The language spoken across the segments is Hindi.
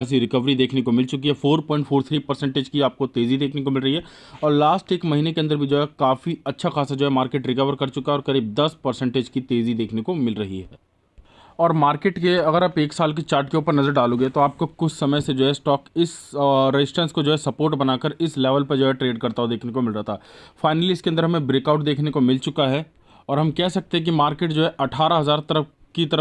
ऐसी रिकवरी देखने को मिल चुकी है। 4.43% की आपको तेज़ी देखने को मिल रही है और लास्ट एक महीने के अंदर भी जो है काफ़ी अच्छा खासा जो है मार्केट रिकवर कर चुका है और करीब 10% की तेज़ी देखने को मिल रही है। और मार्केट के अगर आप एक साल की चार्ट के ऊपर नज़र डालोगे तो आपको कुछ समय से जो है स्टॉक इस रेजिस्टेंस को जो है सपोर्ट बनाकर इस लेवल पर जो है ट्रेड करता हुआ देखने को मिल रहा था। फाइनली इसके अंदर हमें ब्रेकआउट देखने को मिल चुका है और हम कह सकते हैं कि मार्केट जो है 18,000 तरफ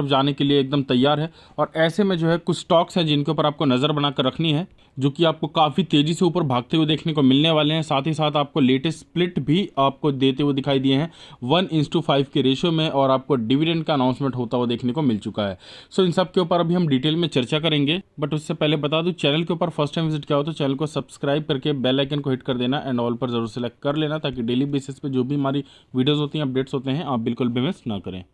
जाने के लिए एकदम तैयार है। और ऐसे में जो है कुछ स्टॉक्स हैं जिनके ऊपर आपको नज़र बनाकर रखनी है, जो कि आपको काफ़ी तेज़ी से ऊपर भागते हुए देखने को मिलने वाले हैं। साथ ही साथ आपको लेटेस्ट स्प्लिट भी आपको देते हुए दिखाई दिए हैं 1:5 के रेशियो में और आपको डिविडेंड का अनाउंसमेंट होता हुआ देखने को मिल चुका है। सो इन सब के ऊपर अभी हम डिटेल में चर्चा करेंगे, बट उससे पहले बता दूं चैनल के ऊपर फर्स्ट टाइम विजिट किया हो तो चैनल को सब्सक्राइब करके बेल आइकन को हिट कर देना एंड ऑल पर जरूर सेलेक्ट कर लेना, ताकि डेली बेसिस पे जो भी हमारी वीडियोस होती हैं, अपडेट्स होते हैं, आप बिल्कुल भी मिस ना करें।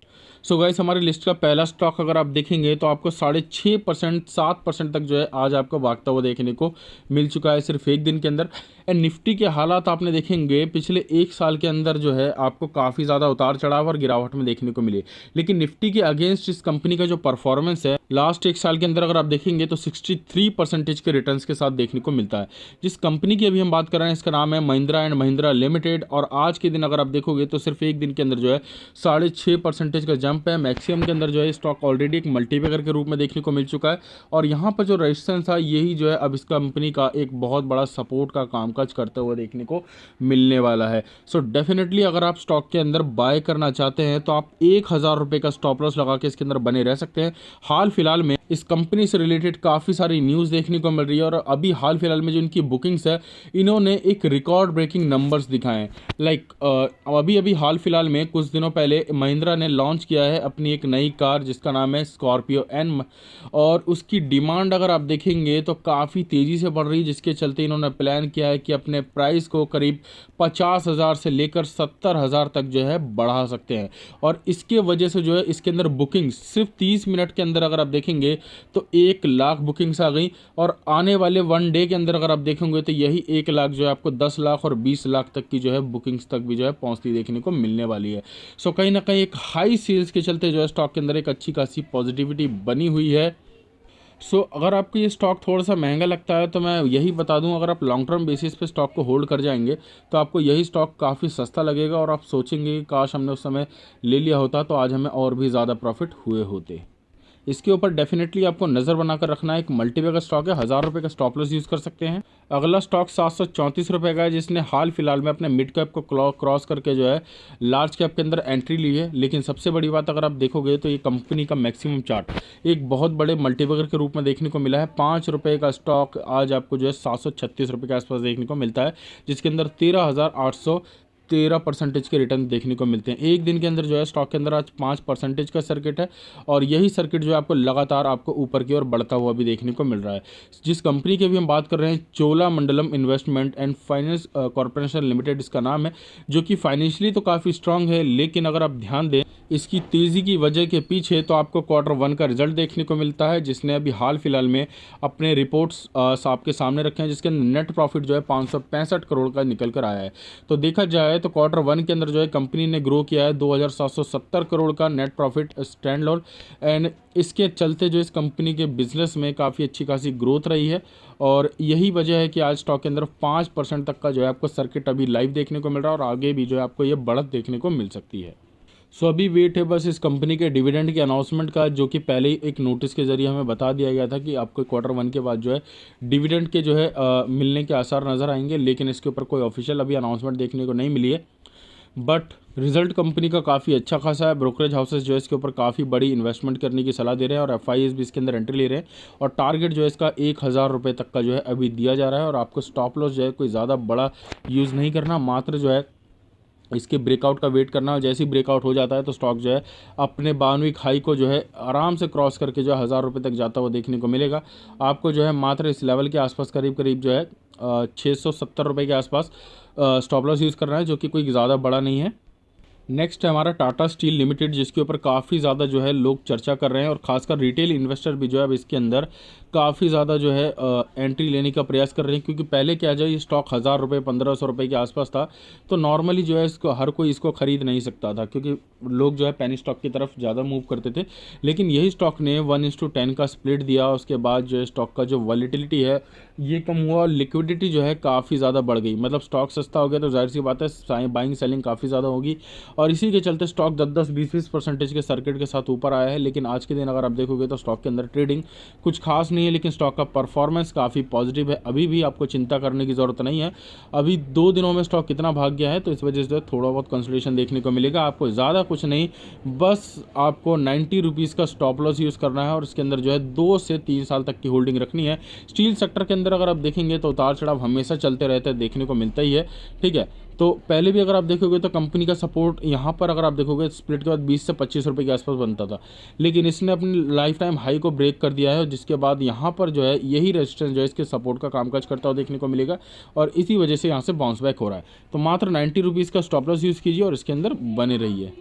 सो गाइस, हमारी लिस्ट का पहला स्टॉक अगर आप देखेंगे तो आपको 6.5% 7% तक जो है आज आपको भागता हुआ देखने को मिल चुका है सिर्फ एक दिन के अंदर। एंड निफ्टी के हालात आपने देखेंगे पिछले एक साल के अंदर जो है आपको काफ़ी ज़्यादा उतार चढ़ाव और गिरावट में देखने को मिली, लेकिन निफ्टी के अगेंस्ट इस कंपनी का जो परफॉर्मेंस है लास्ट एक साल के अंदर अगर आप देखेंगे तो 63% के रिटर्न्स के साथ देखने को मिलता है। जिस कंपनी की अभी हम बात कर रहे हैं इसका नाम है महिंद्रा एंड महिंद्रा लिमिटेड और आज के दिन अगर आप देखोगे तो सिर्फ एक दिन के अंदर जो है 6.5% का जंप है। मैक्सिमम के अंदर जो है स्टॉक ऑलरेडी एक मल्टीबैगर के रूप में देखने को मिल चुका है और यहाँ पर जो रेजिस्टेंस था यही जो है अब इस कंपनी का एक बहुत बड़ा सपोर्ट का कामकाज करते हुए देखने को मिलने वाला है। सो डेफिनेटली अगर आप स्टॉक के अंदर बाय करना चाहते हैं तो आप 1,000 रुपये का स्टॉप लॉस लगा के इसके अंदर बने रह सकते हैं। हाल फिलहाल में इस कंपनी से रिलेटेड काफ़ी सारी न्यूज़ देखने को मिल रही है और अभी हाल फिलहाल में जो इनकी बुकिंग्स है इन्होंने एक रिकॉर्ड ब्रेकिंग नंबर्स दिखाए हैं। लाइक अभी हाल फिलहाल में कुछ दिनों पहले महिंद्रा ने लॉन्च किया है अपनी एक नई कार जिसका नाम है स्कॉर्पियो एन और उसकी डिमांड अगर आप देखेंगे तो काफ़ी तेज़ी से बढ़ रही है, जिसके चलते इन्होंने प्लान किया है कि अपने प्राइस को करीब 50,000 से लेकर 70,000 तक जो है बढ़ा सकते हैं। और इसके वजह से जो है इसके अंदर बुकिंग सिर्फ 30 मिनट के अंदर अगर आप देखेंगे तो 1,00,000 बुकिंग्स आ गई और आने वाले वन डे के अंदर अगर आप देखेंगे तो यही 1,00,000 जो है आपको 10 लाख और 20 लाख तक की जो है बुकिंग्स तक भी जो है पहुंचती देखने को मिलने वाली है। सो कहीं ना कहीं एक हाई सेल्स के चलते जो है स्टॉक के अंदर एक अच्छी खासी पॉजिटिविटी बनी हुई है। अगर आपको ये स्टॉक थोड़ा सा महंगा लगता है तो मैं यही बता दूं, अगर आप लॉन्ग टर्म बेसिस पे स्टॉक को होल्ड कर जाएंगे तो आपको यही स्टॉक काफ़ी सस्ता लगेगा और आप सोचेंगे कि काश हमने उस समय ले लिया होता तो आज हमें और भी ज़्यादा प्रॉफिट हुए होते। इसके ऊपर डेफिनेटली आपको नज़र बनाकर रखना है। एक मल्टीबैगर स्टॉक है, 1,000 रुपये का स्टॉप लॉस यूज़ कर सकते हैं। अगला स्टॉक 734 रुपये का है जिसने हाल फिलहाल में अपने मिड कैप को क्रॉस करके जो है लार्ज कैप के अंदर एंट्री ली है। लेकिन सबसे बड़ी बात अगर आप देखोगे तो ये कंपनी का मैक्सिमम चार्ट एक बहुत बड़े मल्टीबैगर के रूप में देखने को मिला है। 5 रुपये का स्टॉक आज आपको जो है 736 रुपये के आसपास देखने को मिलता है, जिसके अंदर 13,813% के रिटर्न देखने को मिलते हैं। एक दिन के अंदर जो है स्टॉक के अंदर आज 5% का सर्किट है और यही सर्किट जो है आपको लगातार आपको ऊपर की ओर बढ़ता हुआ भी देखने को मिल रहा है। जिस कंपनी की भी हम बात कर रहे हैं Cholamandalam investment and finance corporation limited इसका नाम है, जो कि फाइनेंशियली तो काफ़ी स्ट्रांग है, लेकिन अगर आप ध्यान दें इसकी तेज़ी की वजह के पीछे तो आपको Q1 का रिजल्ट देखने को मिलता है, जिसने अभी हाल फिलहाल में अपने रिपोर्ट्स आपके सामने रखे हैं, जिसके नेट प्रॉफिट जो है 565 करोड़ का निकल कर आया है। तो देखा जाए तो Q1 के अंदर जो है कंपनी ने ग्रो किया है 2,770 करोड़ का net profit stand loan and इसके चलते जो इस कंपनी के बिजनेस में काफ़ी अच्छी खासी ग्रोथ रही है और यही वजह है कि आज स्टॉक के अंदर 5% तक का जो है आपको सर्किट अभी लाइव देखने को मिल रहा है और आगे भी जो है आपको ये बढ़त देखने को मिल सकती है। अभी वेट है बस इस कंपनी के डिविडेंड के अनाउंसमेंट का, जो कि पहले ही एक नोटिस के जरिए हमें बता दिया गया था कि आपको Q1 के बाद जो है डिविडेंड के जो है मिलने के आसार नज़र आएंगे, लेकिन इसके ऊपर कोई ऑफिशियल अभी अनाउंसमेंट देखने को नहीं मिली है। बट रिजल्ट कंपनी का काफ़ी अच्छा खासा है। ब्रोकरेज हाउसेस जो है इसके ऊपर काफ़ी बड़ी इन्वेस्टमेंट करने की सलाह दे रहे हैं और FIs भी इसके अंदर एंट्री ले रहे हैं और टारगेट जो है इसका 1,000 रुपये तक का जो है अभी दिया जा रहा है और आपको स्टॉप लॉस जो है कोई ज़्यादा बड़ा यूज़ नहीं करना, मात्र जो है इसके ब्रेकआउट का वेट करना। जैसे ही ब्रेकआउट हो जाता है तो स्टॉक जो है अपने 92वीं हाई को जो है आराम से क्रॉस करके जो है 1,000 रुपये तक जाता हुआ देखने को मिलेगा। आपको जो है मात्र इस लेवल के आसपास करीब जो है 670 रुपये के आसपास स्टॉप लॉस यूज़ करना है, जो कि कोई ज़्यादा बड़ा नहीं है। नेक्स्ट है हमारा टाटा स्टील लिमिटेड, जिसके ऊपर काफ़ी ज़्यादा जो है लोग चर्चा कर रहे हैं और खासकर रिटेल इन्वेस्टर भी जो है अब इसके अंदर काफ़ी ज़्यादा जो है एंट्री लेने का प्रयास कर रहे हैं, क्योंकि पहले क्या जो है ये स्टॉक 1000 रुपये 1500 रुपये के आसपास था, तो नॉर्मली जो है इसको हर कोई इसको खरीद नहीं सकता था, क्योंकि लोग जो है पेनी स्टॉक की तरफ ज़्यादा मूव करते थे। लेकिन यही स्टॉक ने 1:10 का स्प्लिट दिया, उसके बाद जो है स्टॉक का जो वॉलेटिलिटी है ये कम हुआ, लिक्विडिटी जो है काफ़ी ज़्यादा बढ़ गई। मतलब स्टॉक सस्ता हो गया तो जाहिर सी बात है बाइंग सेलिंग काफ़ी ज़्यादा होगी, और इसी के चलते स्टॉक 10-10 20-20% के सर्किट के साथ ऊपर आया है। लेकिन आज के दिन अगर आप देखोगे तो स्टॉक के अंदर ट्रेडिंग कुछ खास नहीं है, लेकिन स्टॉक का परफॉर्मेंस काफ़ी पॉजिटिव है। अभी भी आपको चिंता करने की ज़रूरत नहीं है। अभी 2 दिनों में स्टॉक कितना भाग गया है, तो इस वजह से थोड़ा बहुत कंसोलिडेशन देखने को मिलेगा आपको, ज़्यादा कुछ नहीं, बस आपको 90 रुपीज़ का स्टॉप लॉस यूज़ करना है और इसके अंदर जो है 2 से 3 साल तक की होल्डिंग रखनी है। स्टील सेक्टर के अंदर अगर आप देखेंगे तो उतार चढ़ाव हमेशा चलते रहते हैं, देखने को मिलता ही है, ठीक है। तो पहले भी अगर आप देखोगे तो कंपनी का सपोर्ट यहाँ पर अगर आप देखोगे स्प्लिट के बाद 20 से 25 रुपये के आसपास बनता था, लेकिन इसने अपनी लाइफ टाइम हाई को ब्रेक कर दिया है, जिसके बाद यहाँ पर जो है यही रेजिस्टेंस जो है इसके सपोर्ट का कामकाज करता हुआ देखने को मिलेगा, और इसी वजह से यहाँ से बाउंस बैक हो रहा है। तो मात्र 90 रुपीज़ का स्टॉप लॉस यूज़ कीजिए और इसके अंदर बने रहिए।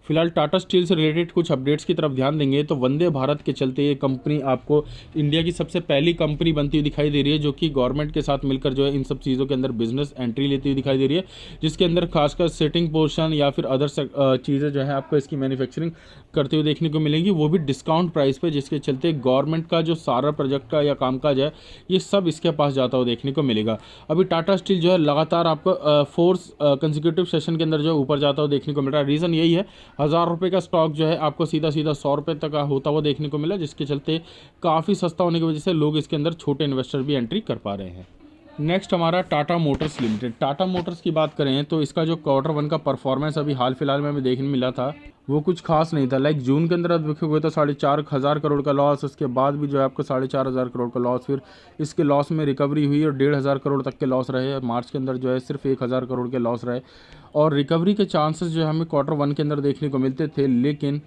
फिलहाल टाटा स्टील से रिलेटेड कुछ अपडेट्स की तरफ ध्यान देंगे तो वंदे भारत के चलते ये कंपनी आपको इंडिया की सबसे पहली कंपनी बनती हुई दिखाई दे रही है, जो कि गवर्नमेंट के साथ मिलकर जो है इन सब चीज़ों के अंदर बिजनेस एंट्री लेती हुई दिखाई दे रही है, जिसके अंदर खासकर सेटिंग पोर्शन या फिर अदर चीज़ें जो है आपको इसकी मैन्युफैक्चरिंग करते हुए देखने को मिलेंगी, वो भी डिस्काउंट प्राइस पे, जिसके चलते गवर्नमेंट का जो सारा प्रोजेक्ट का या कामकाज है ये सब इसके पास जाता हुआ देखने को मिलेगा। अभी टाटा स्टील जो है लगातार आपको 4 कंसेक्यूटिव सेशन के अंदर जो है ऊपर जाता हुआ देखने को मिल रहा है। रीज़न यही है, 1000 रुपये का स्टॉक जो है आपको सीधा सीधा 100 रुपये तक का होता हुआ देखने को मिला, जिसके चलते काफ़ी सस्ता होने की वजह से लोग इसके अंदर छोटे इन्वेस्टर भी एंट्री कर पा रहे हैं। नेक्स्ट हमारा Tata Motors limited. Tata Motors की बात करें तो इसका जो Q1 का परफॉर्मेंस अभी हाल फिलहाल में हमें देखने मिला था वो कुछ खास नहीं था। लाइक जून के अंदर आप देखोगे तो 4,500 करोड़ का लॉस, उसके बाद भी जो है आपको 4,500 करोड़ का लॉस, फिर इसके लॉस में रिकवरी हुई और 1,500 करोड़ तक के लॉस रहे। मार्च के अंदर जो है सिर्फ 1,000 करोड़ के लॉस रहे, और रिकवरी के चांसेस जो हमें Q1 के अंदर देखने को मिलते थे, लेकिन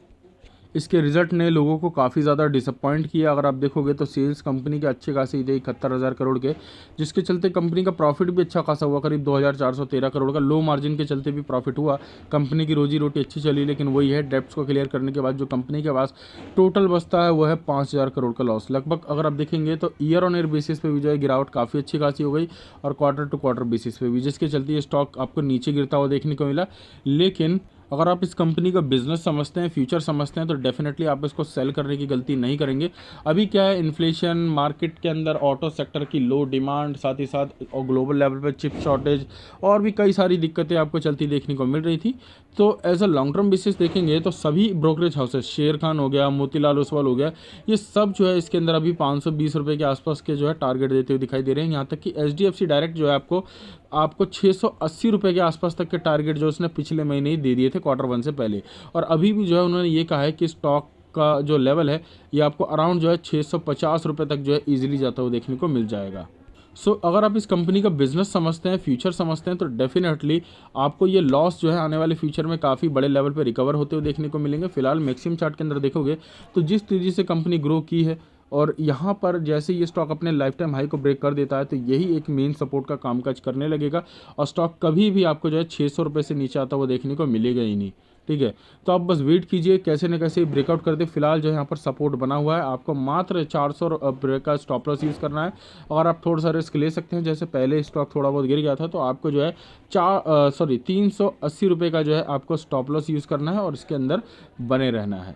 इसके रिजल्ट ने लोगों को काफ़ी ज़्यादा डिसअपॉइंट किया। अगर आप देखोगे तो सेल्स कंपनी के अच्छे खासे ही थे 71,000 करोड़ के, जिसके चलते कंपनी का प्रॉफिट भी अच्छा खासा हुआ, करीब 2,413 करोड़ का। लो मार्जिन के चलते भी प्रॉफिट हुआ, कंपनी की रोजी रोटी अच्छी चली, लेकिन वही है डेब्ट्स को क्लियर करने के बाद जो कंपनी के पास टोटल बचता है वो है 5,000 करोड़ का लॉस लगभग। अगर आप देखेंगे तो ईयर ऑन ईयर बेसिस पे भी जो है गिरावट काफ़ी अच्छी खासी हो गई, और क्वार्टर टू क्वार्टर बेसिस पे भी, जिसके चलते ये स्टॉक आपको नीचे गिरता हुआ देखने को मिला। लेकिन अगर आप इस कंपनी का बिजनेस समझते हैं, फ्यूचर समझते हैं, तो डेफिनेटली आप इसको सेल करने की गलती नहीं करेंगे। अभी क्या है, इन्फ्लेशन, मार्केट के अंदर ऑटो सेक्टर की लो डिमांड, साथ ही साथ और ग्लोबल लेवल पर चिप शॉर्टेज और भी कई सारी दिक्कतें आपको चलती देखने को मिल रही थी। तो as a long term basis देखेंगे तो सभी ब्रोकरेज हाउसेस, शेर खान हो गया, मोतीलाल ओसवाल हो गया, ये सब जो है इसके अंदर अभी 520 रुपये के आसपास के जो है टारगेट देते हुए दिखाई दे रहे हैं। यहाँ तक कि HDFC डायरेक्ट जो है आपको 680 रुपये के आसपास तक के टारगेट जो उसने पिछले महीने ही दे दिए थे Q1 से पहले, और अभी भी जो है उन्होंने ये कहा है कि स्टॉक का जो लेवल है ये आपको अराउंड जो है 650 रुपये तक जो है ईजिली जाता हुआ देखने को मिल जाएगा। सो अगर आप इस कंपनी का बिजनेस समझते हैं, फ्यूचर समझते हैं, तो डेफिनेटली आपको ये लॉस जो है आने वाले फ्यूचर में काफ़ी बड़े लेवल पे रिकवर होते हुए देखने को मिलेंगे। फिलहाल मैक्सिमम चार्ट के अंदर देखोगे तो जिस तेज़ी से कंपनी ग्रो की है, और यहाँ पर जैसे ये स्टॉक अपने लाइफ टाइम हाई को ब्रेक कर देता है तो यही एक मेन सपोर्ट का कामकाज करने लगेगा, और स्टॉक कभी भी आपको जो है 600 रुपये से नीचे आता हुआ देखने को मिलेगा ही नहीं, ठीक है। तो आप बस वेट कीजिए कैसे न कैसे ब्रेकआउट कर दे। फिलहाल जो है यहाँ पर सपोर्ट बना हुआ है, आपको मात्र 400 रुपये का स्टॉप लॉस यूज़ करना है। अगर आप थोड़ा सा रिस्क ले सकते हैं, जैसे पहले स्टॉक थोड़ा बहुत गिर गया था, तो आपको जो है 380 रुपये का जो है आपको स्टॉप लॉस यूज़ करना है और इसके अंदर बने रहना है,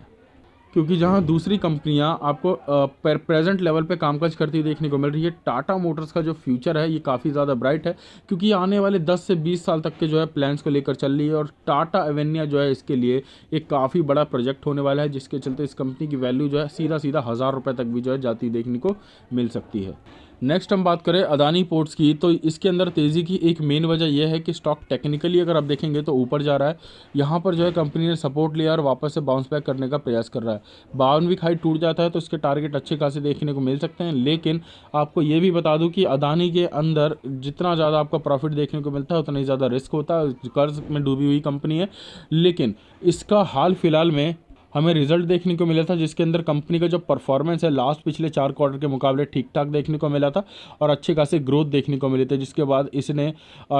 क्योंकि जहां दूसरी कंपनियां आपको प्रेजेंट लेवल पे कामकाज करती हुई देखने को मिल रही है, टाटा मोटर्स का जो फ्यूचर है ये काफ़ी ज़्यादा ब्राइट है, क्योंकि आने वाले 10 से 20 साल तक के जो है प्लान्स को लेकर चल रही है, और टाटा एवेन्यू जो है इसके लिए एक काफ़ी बड़ा प्रोजेक्ट होने वाला है, जिसके चलते इस कंपनी की वैल्यू जो है सीधा 1,000 रुपये तक भी जो है जाती देखने को मिल सकती है। नेक्स्ट हम बात करें अदानी पोर्ट्स की, तो इसके अंदर तेज़ी की एक मेन वजह यह है कि स्टॉक टेक्निकली अगर आप देखेंगे तो ऊपर जा रहा है। यहाँ पर जो है कंपनी ने सपोर्ट लिया और वापस से बाउंस बैक करने का प्रयास कर रहा है। 52 वीक हाई टूट जाता है तो इसके टारगेट अच्छे खासे देखने को मिल सकते हैं, लेकिन आपको ये भी बता दूं कि अदानी के अंदर जितना ज़्यादा आपको प्रॉफिट देखने को मिलता है उतना ही ज़्यादा रिस्क होता है। कर्ज में डूबी हुई कंपनी है, लेकिन इसका हाल फिलहाल में हमें रिजल्ट देखने को मिला था, जिसके अंदर कंपनी का जो परफॉर्मेंस है लास्ट पिछले 4 क्वार्टर के मुकाबले ठीक ठाक देखने को मिला था और अच्छे खासे ग्रोथ देखने को मिले थे, जिसके बाद इसने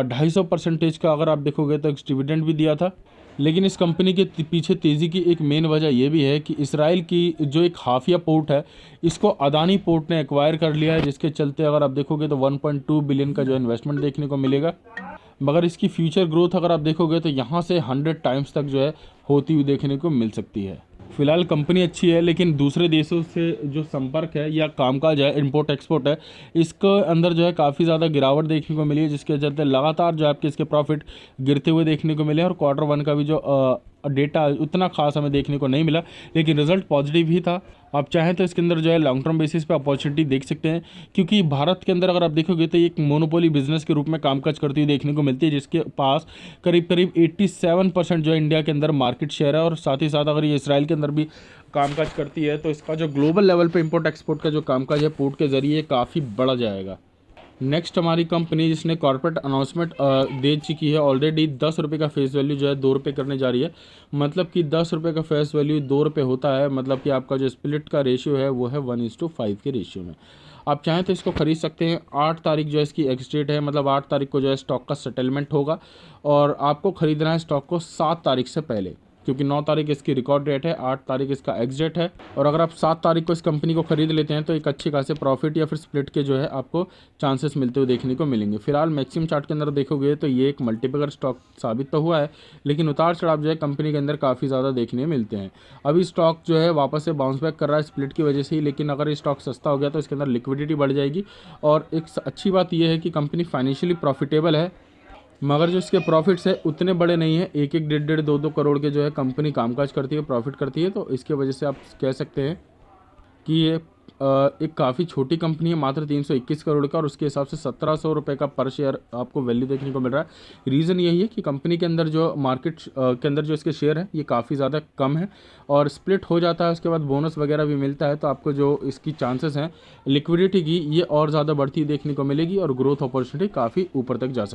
250% का अगर आप देखोगे तो डिविडेंड भी दिया था। लेकिन इस कंपनी के पीछे तेज़ी की एक मेन वजह ये भी है कि इसराइल की जो एक हाफिया पोर्ट है, इसको अदानी पोर्ट ने एक्वायर कर लिया है, जिसके चलते अगर आप देखोगे तो 1.2 बिलियन का जो इन्वेस्टमेंट देखने को मिलेगा। मगर इसकी फ्यूचर ग्रोथ अगर आप देखोगे तो यहाँ से 100 टाइम्स तक जो है होती हुई देखने को मिल सकती है। फिलहाल कंपनी अच्छी है, लेकिन दूसरे देशों से जो संपर्क है या कामकाज है, इंपोर्ट एक्सपोर्ट है, इसके अंदर जो है काफ़ी ज़्यादा गिरावट देखने को मिली है, जिसके चलते लगातार जो है आपके इसके प्रॉफिट गिरते हुए देखने को मिले हैं। और Q1 का भी जो डेटा उतना खास हमें देखने को नहीं मिला, लेकिन रिजल्ट पॉजिटिव ही था। आप चाहें तो इसके अंदर जो है लॉन्ग टर्म बेसिस पे अपॉर्चुनिटी देख सकते हैं, क्योंकि भारत के अंदर अगर आप देखोगे तो एक मोनोपोली बिजनेस के रूप में कामकाज करती हुई देखने को मिलती है, जिसके पास करीब करीब 87% जो है इंडिया के अंदर मार्केट शेयर है। और साथ ही साथ अगर ये इसराइल के अंदर भी कामकाज करती है तो इसका जो ग्लोबल लेवल पे इंपोर्ट एक्सपोर्ट का जो कामकाज है पोर्ट के जरिए काफ़ी बढ़ जाएगा। नेक्स्ट हमारी कंपनी जिसने कॉर्पोरेट अनाउंसमेंट दे चुकी है ऑलरेडी, 10 रुपये का फेस वैल्यू जो है 2 रुपये करने जा रही है। मतलब कि 10 रुपये का फेस वैल्यू 2 रुपये होता है, मतलब कि आपका जो स्प्लिट का रेशियो है वो है 1:5 के रेशियो में। आप चाहें तो इसको खरीद सकते हैं। 8 तारीख जो है इसकी एक्स डेट है, मतलब 8 तारीख को जो है स्टॉक का सेटलमेंट होगा, और आपको ख़रीदना है स्टॉक को 7 तारीख से पहले, क्योंकि 9 तारीख इसकी रिकॉर्ड डेट है, 8 तारीख इसका एक्स डेट है। और अगर आप 7 तारीख को इस कंपनी को खरीद लेते हैं तो एक अच्छे खासे प्रॉफिट या फिर स्प्लिट के जो है आपको चांसेस मिलते हुए देखने को मिलेंगे। फिलहाल मैक्सिमम चार्ट के अंदर देखोगे तो ये एक मल्टीपल स्टॉक साबित तो हुआ है, लेकिन उतार चढ़ाव जो है कंपनी के अंदर काफ़ी ज़्यादा देखने मिलते हैं। अभी स्टॉक जो है वापस से बाउंस बैक कर रहा है स्प्लिट की वजह से ही, लेकिन अगर ये स्टॉक सस्ता हो गया तो इसके अंदर लिक्विडिटी बढ़ जाएगी। और एक अच्छी बात यह है कि कंपनी फाइनेंशियली प्रॉफिटेबल है, मगर जो इसके प्रॉफिट्स है उतने बड़े नहीं है। 1-1, 1.5-1.5, 2-2 करोड़ के जो है कंपनी कामकाज करती है, प्रॉफिट करती है, तो इसके वजह से आप कह सकते हैं कि ये एक काफ़ी छोटी कंपनी है, मात्र 321 करोड़ का, और उसके हिसाब से 1700 रुपये का पर शेयर आपको वैल्यू देखने को मिल रहा है। रीज़न यही है कि कंपनी के अंदर जो मार्केट के अंदर जो इसके शेयर है ये काफ़ी ज़्यादा कम है, और स्प्लिट हो जाता है उसके बाद बोनस वगैरह भी मिलता है, तो आपको जो इसकी चांसेस हैं लिक्विडिटी की ये और ज़्यादा बढ़ती देखने को मिलेगी, और ग्रोथ अपॉर्चुनिटी काफ़ी ऊपर तक जा सकती है।